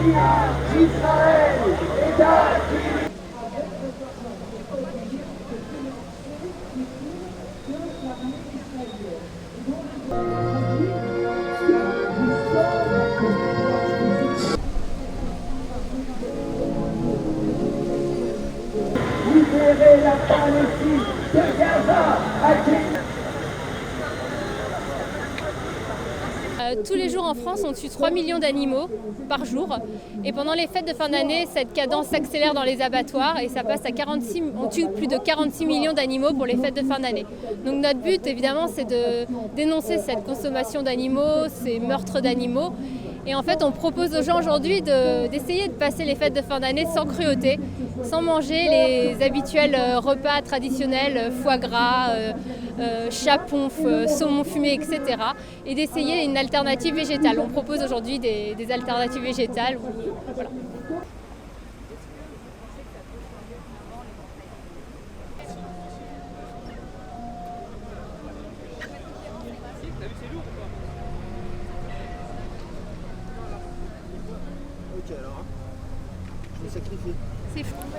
Libérez la Palestine de Gaza. Tous les jours en France, on tue 3 millions d'animaux par jour. Et pendant les fêtes de fin d'année, cette cadence s'accélère dans les abattoirs et ça passe à 46, on tue plus de 46 millions d'animaux pour les fêtes de fin d'année. Donc notre but, évidemment, c'est de dénoncer cette consommation d'animaux, ces meurtres d'animaux. Et en fait, on propose aux gens aujourd'hui d'essayer de passer les fêtes de fin d'année sans cruauté, sans manger les habituels repas traditionnels, foie gras, chapon, saumon fumé, etc. Et d'essayer une alternative végétale. On propose aujourd'hui des alternatives végétales. Voilà.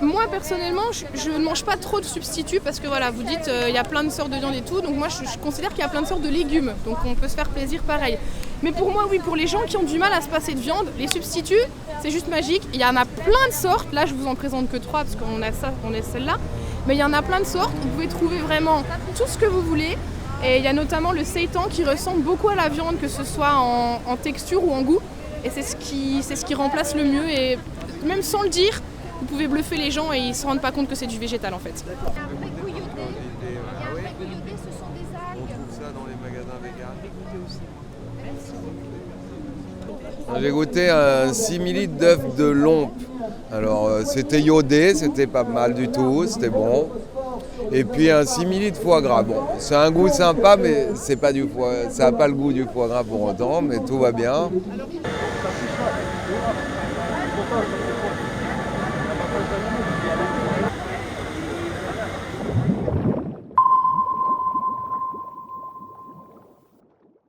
Moi personnellement, je ne mange pas trop de substituts parce que voilà, vous dites il y a plein de sortes de viande et tout, donc moi je considère qu'il y a plein de sortes de légumes, donc on peut se faire plaisir pareil. Mais pour moi oui, pour les gens qui ont du mal à se passer de viande, les substituts c'est juste magique, il y en a plein de sortes, là je vous en présente que 3 parce qu'on a ça, on est celle-là, mais il y en a plein de sortes, vous pouvez trouver vraiment tout ce que vous voulez. Et il y a notamment le seitan qui ressemble beaucoup à la viande, que ce soit en texture ou en goût, et c'est ce qui remplace le mieux, et même sans le dire, vous pouvez bluffer les gens et ils ne se rendent pas compte que c'est du végétal en fait. Il y a un vrai couillodé. Il y a un vrai couillodé, ce sont des algues. On trouve ça dans les magasins véganes. J'ai goûté un simili d'œuf de lompe. Alors c'était iodé, c'était pas mal du tout, c'était bon. Et puis un simili de foie gras. Bon, c'est un goût sympa, mais c'est pas du foie, ça n'a pas le goût du foie gras pour autant, mais tout va bien.